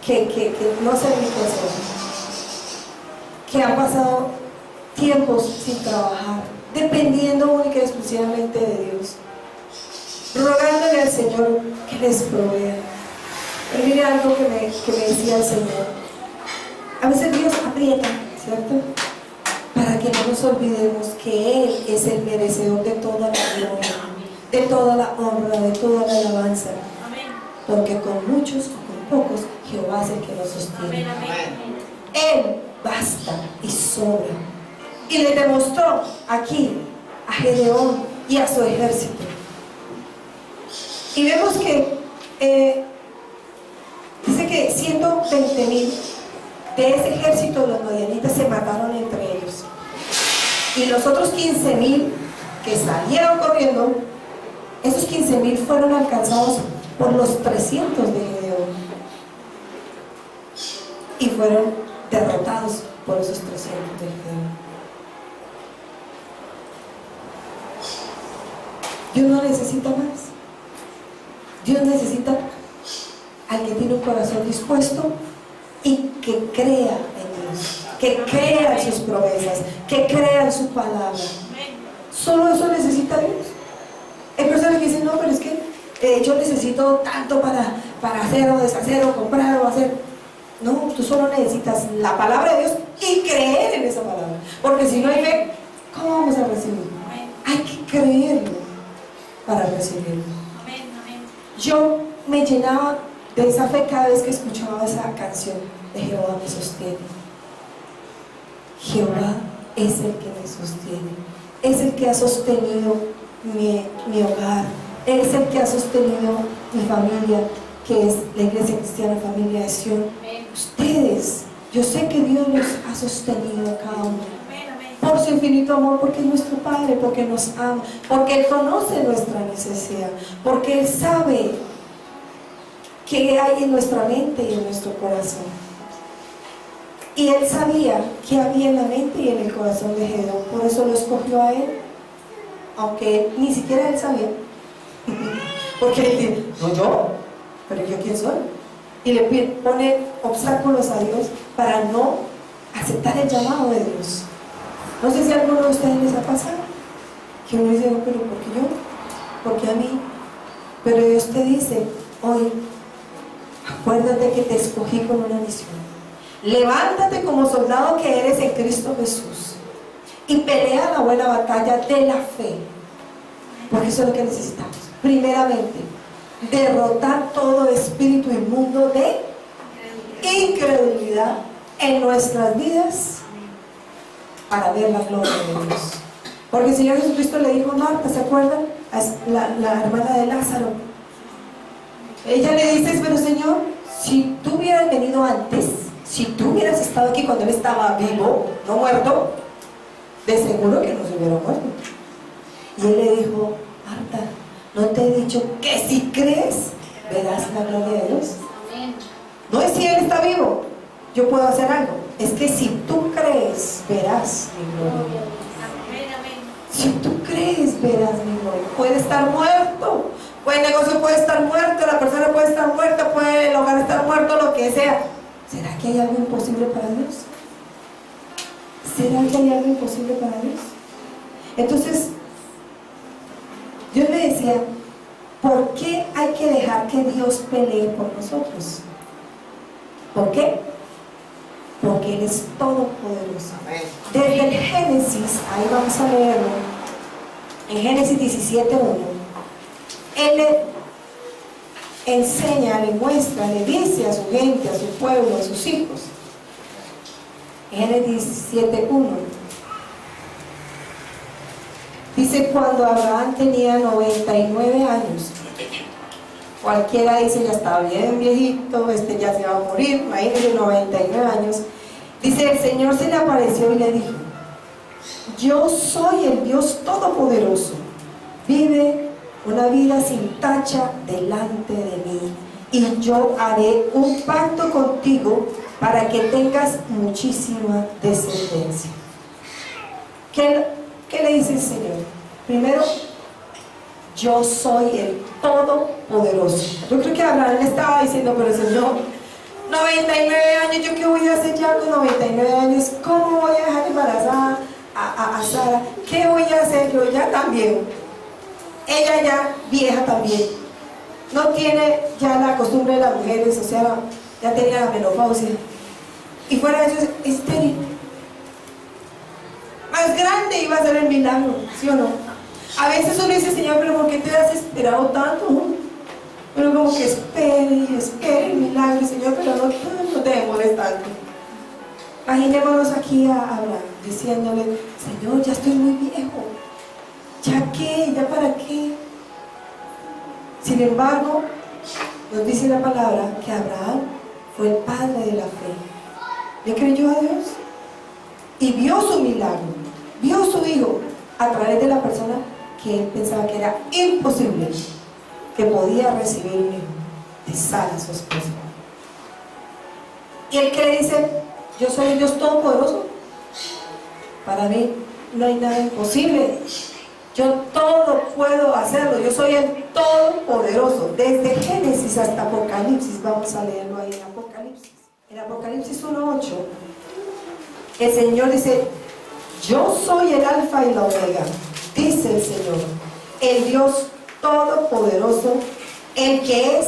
que no sé mi consejo, que han pasado tiempos sin trabajar, dependiendo única y exclusivamente de Dios, rogándole al Señor que les provea. Pero mire algo que me decía el Señor. A veces Dios aprieta, ¿cierto? Para que no nos olvidemos que Él es el merecedor de toda la gloria, de toda la honra, de toda la alabanza. Porque con muchos o con pocos, Jehová es el que nos sostiene. Él basta y sobra. Y le demostró aquí a Gedeón y a su ejército. Y vemos que dice que 120,000 de ese ejército de los madianitas se mataron entre ellos. Y los otros 15,000 que salieron corriendo, esos 15,000 fueron alcanzados por los 300 de Gedeón. Y fueron derrotados por esos 300 de Gedeón. Dios no necesita más. Dios necesita al que tiene un corazón dispuesto y que crea en Dios, que crea en sus promesas, que crea en su palabra. Solo eso necesita Dios. Hay personas que dicen, no, pero es que yo necesito tanto para hacer o deshacer o comprar o hacer. No, tú solo necesitas la palabra de Dios y creer en esa palabra. Porque si no hay fe, ¿cómo vamos a recibir? Hay que creerlo para recibirlo. Yo me llenaba de esa fe cada vez que escuchaba esa canción de Jehová me sostiene. Jehová es el que me sostiene, es el que ha sostenido mi hogar, es el que ha sostenido mi familia, que es la Iglesia Cristiana Familia de Sion. Ustedes, yo sé que Dios los ha sostenido a cada uno por su infinito amor, porque es nuestro Padre, porque nos ama, porque Él conoce nuestra necesidad, porque Él sabe qué hay en nuestra mente y en nuestro corazón. Y Él sabía qué había en la mente y en el corazón de Gedeón, por eso lo escogió a él, aunque ni siquiera él sabía. Porque él dice, no yo, pero yo quién soy. Y le pone obstáculos a Dios para no aceptar el llamado de Dios. No sé si a alguno de ustedes les ha pasado, que uno dice, no, pero ¿por qué yo? ¿Por qué a mí? Pero Dios te dice, hoy, acuérdate que te escogí con una misión. Levántate como soldado que eres en Cristo Jesús y pelea la buena batalla de la fe, porque eso es lo que necesitamos. Primeramente, derrotar todo espíritu inmundo de incredulidad en nuestras vidas para ver la gloria de Dios. Porque el Señor Jesucristo le dijo a Marta, ¿se acuerdan? La hermana de Lázaro. Ella le dice, pero Señor, si tú hubieras venido antes, si tú hubieras estado aquí cuando Él estaba vivo, no muerto, de seguro que no se hubiera muerto. Y Él le dijo, Marta, ¿no te he dicho que si crees, verás la gloria de Dios? No es si Él está vivo, yo puedo hacer algo. Es que si tú crees, verás mi gloria. Si tú crees, verás mi gloria. Puede estar muerto, el negocio puede estar muerto, la persona puede estar muerta, puede el hogar estar muerto, lo que sea. ¿Será que hay algo imposible para Dios? ¿Será que hay algo imposible para Dios? Entonces, yo le decía, ¿por qué hay que dejar que Dios pelee por nosotros? ¿Por qué? Porque Él es todopoderoso. Desde el Génesis, ahí vamos a leerlo, en Génesis 17:1, Él le enseña, le muestra, le dice a su gente, a su pueblo, a sus hijos. Génesis 17:1 dice, cuando Abraham tenía 99 años, cualquiera dice ya estaba bien viejito, ya se va a morir, imagínense 99 años. Dice, el Señor se le apareció y le dijo, yo soy el Dios Todopoderoso, vive una vida sin tacha delante de mí, y yo haré un pacto contigo para que tengas muchísima descendencia. ¿Qué le dice el Señor? Primero, yo soy el Todopoderoso. Yo creo que Abraham le estaba diciendo, pero Señor, 99 años, ¿yo qué voy a hacer ya con 99 años? ¿Cómo voy a dejar embarazada a Sara? ¿Qué voy a hacer yo ya también? Ella ya vieja también, no tiene ya la costumbre de las mujeres, o sea, ya tenía la menopausia, y fuera de eso es estéril. Más grande iba a ser el milagro, ¿sí o no? A veces uno dice, Señor, pero ¿por qué te has esperado tanto? Pero como que espere el milagro, Señor, pero no te demores tanto. Imaginémonos aquí a Abraham diciéndole, Señor, ya estoy muy viejo, ¿ya qué? ¿Ya para qué? Sin embargo, nos dice la palabra que Abraham fue el padre de la fe. ¿Le creyó a Dios? Y vio su milagro, vio su hijo a través de la persona que él pensaba que era imposible, que podía recibir un hijo, de Sara, su esposa. Y él que le dice, yo soy el Dios Todopoderoso, para mí no hay nada imposible. Yo todo puedo hacerlo, yo soy el Todopoderoso. Desde Génesis hasta Apocalipsis, vamos a leerlo ahí en Apocalipsis. En Apocalipsis 1:8, el Señor dice, yo soy el Alfa y la Omega, dice el Señor, el Dios Todopoderoso, el que es,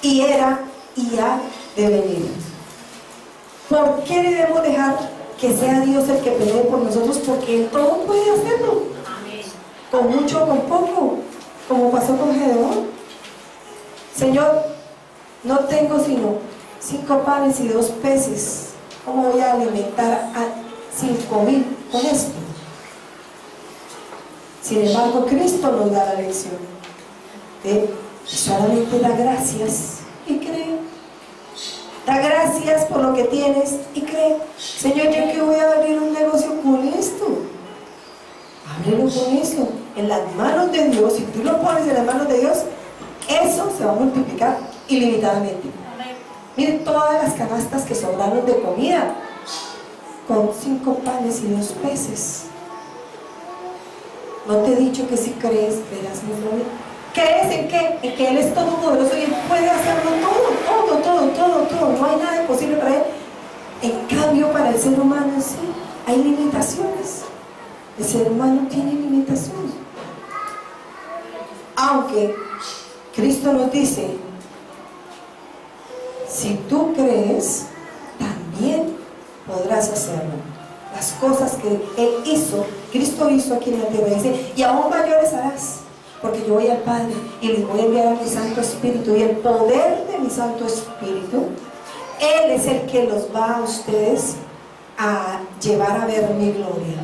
y era, y ha de venir. ¿Por qué debemos dejar que sea Dios el que pelee por nosotros? Porque Él todo puede hacerlo. con mucho o con poco, como pasó con Gedeón. Señor, no tengo sino 5 panes y 2 peces. ¿Cómo voy a alimentar a 5,000 con esto? Sin embargo, Cristo nos da la lección de solamente da gracias y cree. Da gracias por lo que tienes y cree. Señor, yo que voy a abrir un negocio con esto. Ábrelo con eso. En las manos de Dios, si tú lo pones en las manos de Dios, eso se va a multiplicar ilimitadamente. Miren todas las canastas que sobraron de comida, con 5 panes y 2 peces. ¿No te he dicho que si crees, verás mi gloria? ¿Crees en qué? En que Él es todopoderoso y Él puede hacerlo todo. No hay nada imposible para Él. En cambio, para el ser humano sí, hay limitaciones. El ser humano tiene limitaciones. Aunque Cristo nos dice, si tú crees, también podrás hacerlo. Las cosas que Él hizo, Cristo hizo aquí en la tierra, dice, y aún mayores harás, porque yo voy al Padre y les voy a enviar a mi Santo Espíritu, y el poder de mi Santo Espíritu, Él es el que los va a ustedes a llevar a ver mi gloria.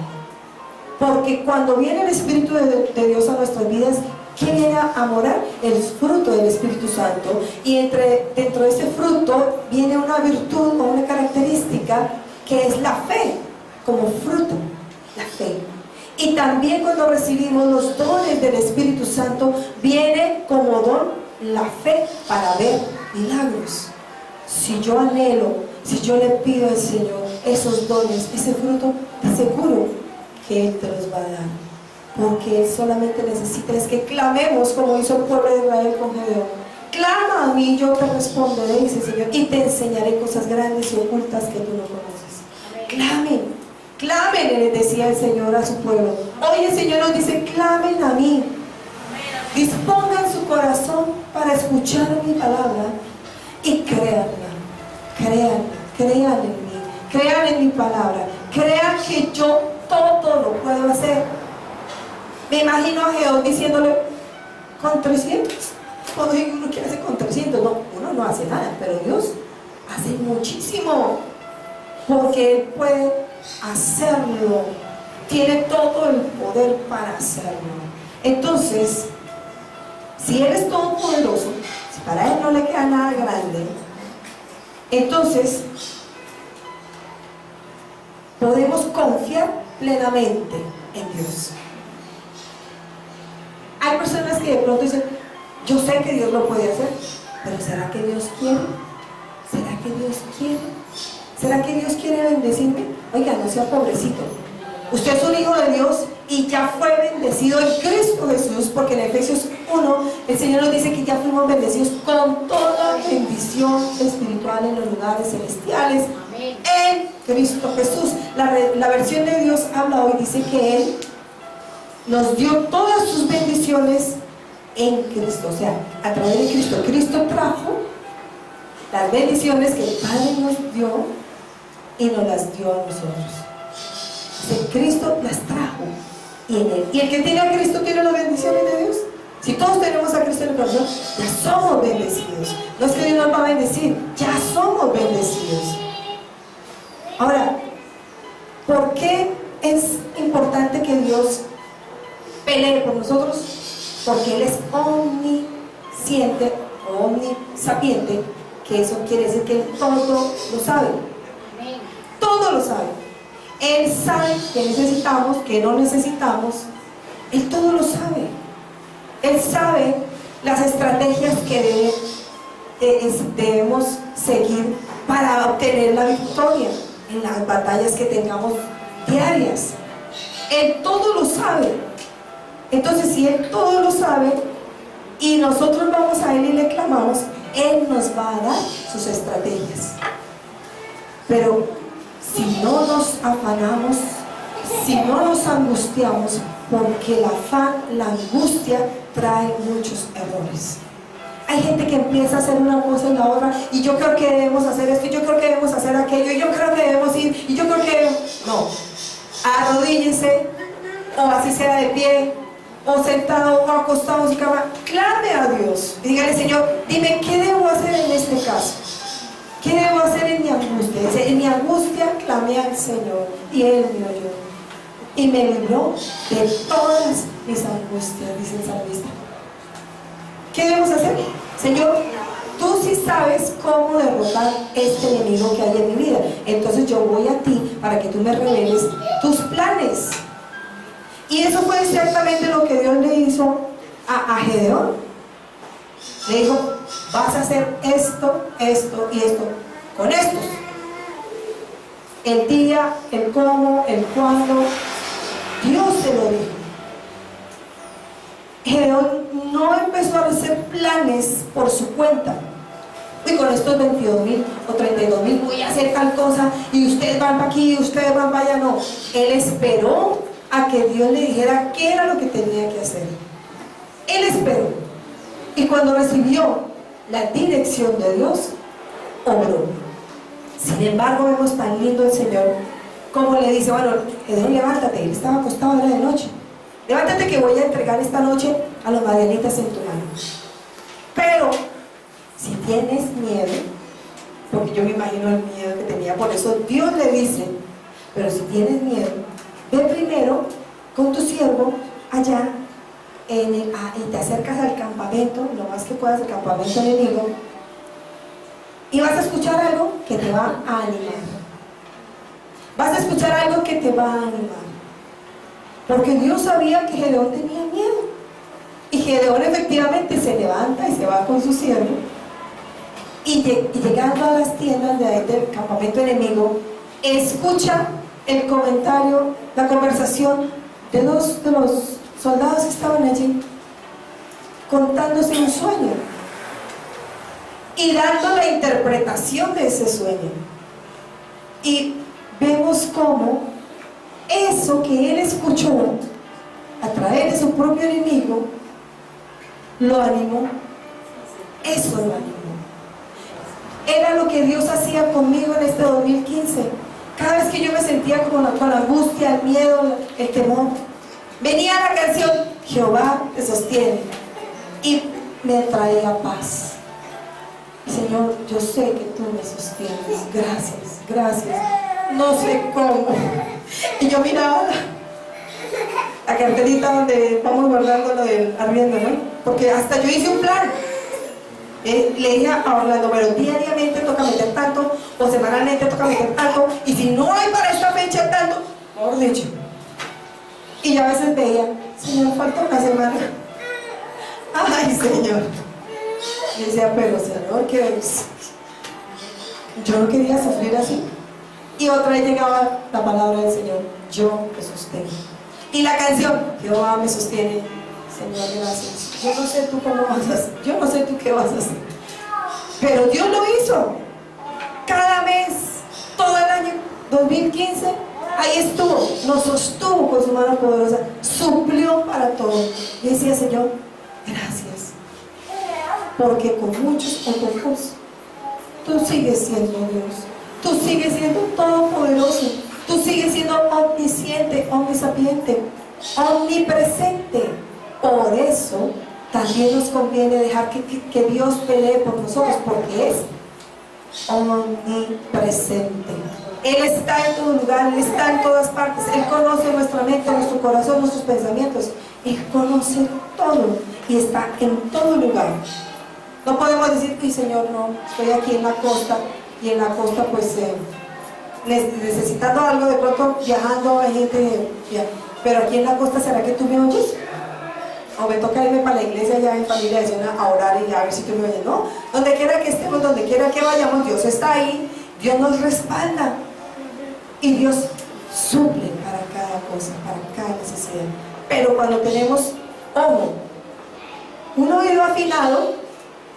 Porque cuando viene el Espíritu de Dios a nuestras vidas, ¿qué viene a morar? El fruto del Espíritu Santo. Y dentro de ese fruto viene una virtud o una característica que es la fe, como fruto, la fe. Y también cuando recibimos los dones del Espíritu Santo, viene como don la fe para ver milagros. Si yo anhelo, si yo le pido al Señor esos dones, ese fruto, te aseguro que Él te los va a dar. Porque Él solamente necesita es que clamemos como hizo el pueblo de Israel con Gedeón. Clama a mí, yo te responderé, dice el Señor, y te enseñaré cosas grandes y ocultas que tú no conoces. Clamen. Clamen, le decía el Señor a su pueblo. Hoy el Señor nos dice, clamen a mí. Dispongan su corazón para escuchar mi palabra y créanla. Crean en mí. Crean en mi palabra. Crean que yo todo lo puedo hacer. Me imagino a Gedeón diciéndole, con 300. Cuando uno quiere hacer con 300, no, uno no hace nada, pero Dios hace muchísimo. Porque Él puede hacerlo, tiene todo el poder para hacerlo. Entonces, si Él es todopoderoso, si para Él no le queda nada grande, entonces podemos confiar plenamente en Dios. Hay personas que de pronto dicen, yo sé que Dios lo puede hacer, pero ¿será que Dios quiere? ¿Será que Dios quiere? ¿Será que Dios quiere bendecirme? Oiga, no sea pobrecito. Usted es un hijo de Dios y ya fue bendecido en Cristo Jesús, porque en Efesios 1 el Señor nos dice que ya fuimos bendecidos con toda bendición espiritual en los lugares celestiales. Amén. En Cristo Jesús. La versión de Dios habla hoy, dice que Él nos dio todas sus bendiciones en Cristo, o sea, a través de Cristo. Cristo trajo las bendiciones que el Padre nos dio y nos las dio a nosotros. O sea, Cristo las trajo y en Él. Y el que tiene a Cristo tiene las bendiciones de Dios. Si todos tenemos a Cristo en el corazón, ya somos bendecidos. No es que Dios nos va a bendecir, ya somos bendecidos. Ahora, ¿por qué es importante que Dios pelee por nosotros? Porque Él es omnisciente o omnisapiente, que eso quiere decir que Él todo lo sabe. Todo lo sabe. Él sabe que necesitamos, que no necesitamos. Él todo lo sabe. Él sabe las estrategias que debemos seguir para obtener la victoria en las batallas que tengamos diarias. Él todo lo sabe. Entonces, si Él todo lo sabe y nosotros vamos a Él y le clamamos, Él nos va a dar sus estrategias. Pero si no nos afanamos, si no nos angustiamos, porque el afán, la angustia trae muchos errores. Hay gente que empieza a hacer una cosa y la otra, y yo creo que debemos hacer esto, y yo creo que debemos hacer aquello, y yo creo que debemos ir, y yo creo que... No, arrodíllese, o así sea de pie, o sentado o acostado en su cama, clame a Dios y dígale: Señor, dime qué debo hacer en este caso, qué debo hacer en mi angustia. Dice: en mi angustia clamé al Señor y Él me oyó y me libró de todas mis angustias, dice el salmista. ¿Qué debemos hacer? Señor, tú sí sabes cómo derrotar este enemigo que hay en mi vida, entonces yo voy a ti para que tú me reveles tus planes. Y eso fue exactamente lo que Dios le hizo a Gedeón. Le dijo: vas a hacer esto, esto y esto con estos. El día, el cómo, el cuándo, Dios se lo dijo. Gedeón no empezó a hacer planes por su cuenta. Y con estos 22,000 o 32,000 voy a hacer tal cosa, y ustedes van para aquí, y ustedes van para allá. No, él esperó a que Dios le dijera qué era lo que tenía que hacer. Él esperó, y cuando recibió la dirección de Dios, obró. Sin embargo, vemos tan lindo el Señor como le dice: bueno, Gedeón, levántate. Él estaba acostado, era de noche. Levántate que voy a entregar esta noche a los madianitas en tu mano. Pero si tienes miedo, porque yo me imagino el miedo que tenía, por eso Dios le dice: pero si tienes miedo, ve primero con tu siervo allá y te acercas al campamento, lo más que puedas, el campamento enemigo, y vas a escuchar algo que te va a animar. Vas a escuchar algo que te va a animar. Porque Dios sabía que Gedeón tenía miedo. Y Gedeón efectivamente se levanta y se va con su siervo. Y llegando a las tiendas del campamento enemigo, escucha el comentario, la conversación de dos de los soldados que estaban allí, contándose un sueño y dando la interpretación de ese sueño. Y vemos cómo eso que él escuchó a través de su propio enemigo lo animó. Eso lo animó. Era lo que Dios hacía conmigo en este 2015. Cada vez que yo me sentía con la angustia, el miedo, el temor, venía la canción Jehová te sostiene y me traía paz. Señor, yo sé que tú me sostienes. Gracias, gracias. No sé cómo. Y yo miraba la carterita donde vamos guardando lo del arriendo, ¿no? Porque hasta yo hice un plan. Le dije a Orlando: pero diariamente toca meter tanto, o semanalmente toca meter tanto, y si no hay para esta fecha tanto, mejor dicho. Y yo a veces veía: Señor, falta una semana. Ay, Señor. Y decía: pero Señor, que yo no quería sufrir así. Y otra vez llegaba la palabra del Señor: yo me sostengo. Y la canción: Jehová me sostiene. Señor, gracias. Yo no sé tú cómo vas a hacer, yo no sé tú qué vas a hacer, pero Dios lo hizo. Cada mes, todo el año 2015, ahí estuvo, nos sostuvo con su mano poderosa, suplió para todo. Y decía: Señor, gracias, porque con muchos o pocos, tú sigues siendo Dios, tú sigues siendo todopoderoso, tú sigues siendo omnisciente, omnisapiente, omnipresente. Por eso también nos conviene dejar que Dios pelee por nosotros, porque es omnipresente. Él está en todo lugar, Él está en todas partes. Él conoce nuestra mente, nuestro corazón, nuestros pensamientos. Él conoce todo y está en todo lugar. No podemos decir: uy, Señor, no, estoy aquí en la costa, y en la costa pues necesitando algo, de pronto viajando, hay gente, pero aquí en la costa, ¿será que tú me oyes? O me toca irme para la iglesia ya en familia a orar y a ver si tú me oyes. No, donde quiera que estemos, donde quiera que vayamos, Dios está ahí, Dios nos respalda y Dios suple para cada cosa, para cada necesidad. Pero cuando tenemos un oído afinado,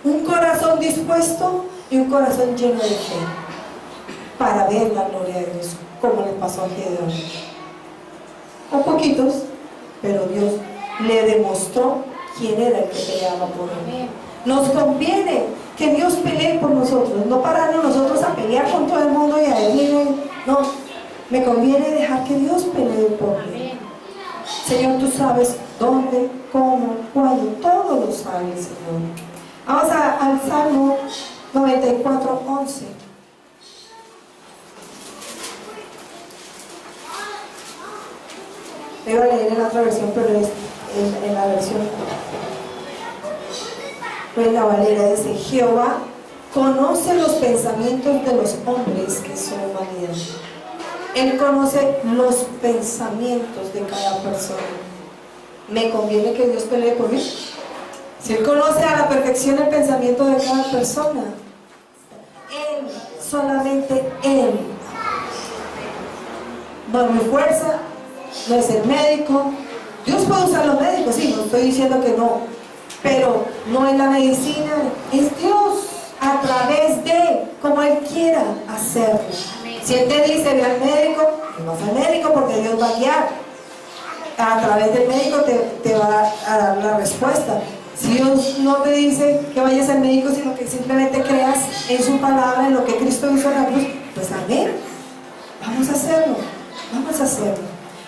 un corazón dispuesto y un corazón lleno de fe para ver la gloria de Dios, como le pasó a Gedeón. A poquitos, pero Dios le demostró quién era el que peleaba por él. Nos conviene que Dios pelee por nosotros, no pararnos nosotros a pelear con todo el mundo y a decir: no, me conviene dejar que Dios pelee por mí. Señor, tú sabes dónde, cómo, cuándo, todo lo sabe el Señor. Vamos al Salmo 94:11. Le iba a leer en la otra versión, pero es en la versión Reina Valera. Dice: Jehová conoce los pensamientos de los hombres que son vanidad. Él conoce los pensamientos de cada persona. ¿Me conviene que Dios pelee por mí? Si Él conoce a la perfección el pensamiento de cada persona, Él, solamente Él. No es mi fuerza, no es el médico. Dios puede usar los médicos, sí, no estoy diciendo que no, pero no es la medicina, es Dios a través de como Él quiera hacerlo. Si Él te dice ve al médico, no vas al médico porque Dios va a guiar. A través del médico te va a dar la respuesta. Si Dios no te dice que vayas al médico, sino que simplemente creas en su palabra, en lo que Cristo hizo en la cruz, pues amén. Vamos a hacerlo, vamos a hacerlo.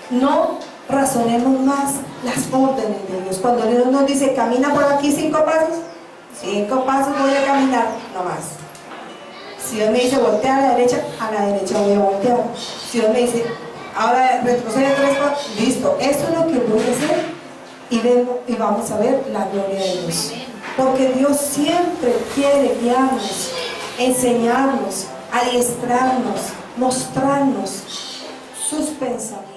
No razonemos más las órdenes de Dios. Cuando Dios nos dice camina por aquí 5 pasos, 5 pasos voy a caminar, no más. Si Dios me dice voltea a la derecha voy a voltear. Si Dios me dice ahora retrocede 3 pasos, listo, eso es lo que voy a hacer. Y vamos a ver la gloria de Dios, porque Dios siempre quiere guiarnos, enseñarnos, adiestrarnos, mostrarnos sus pensamientos.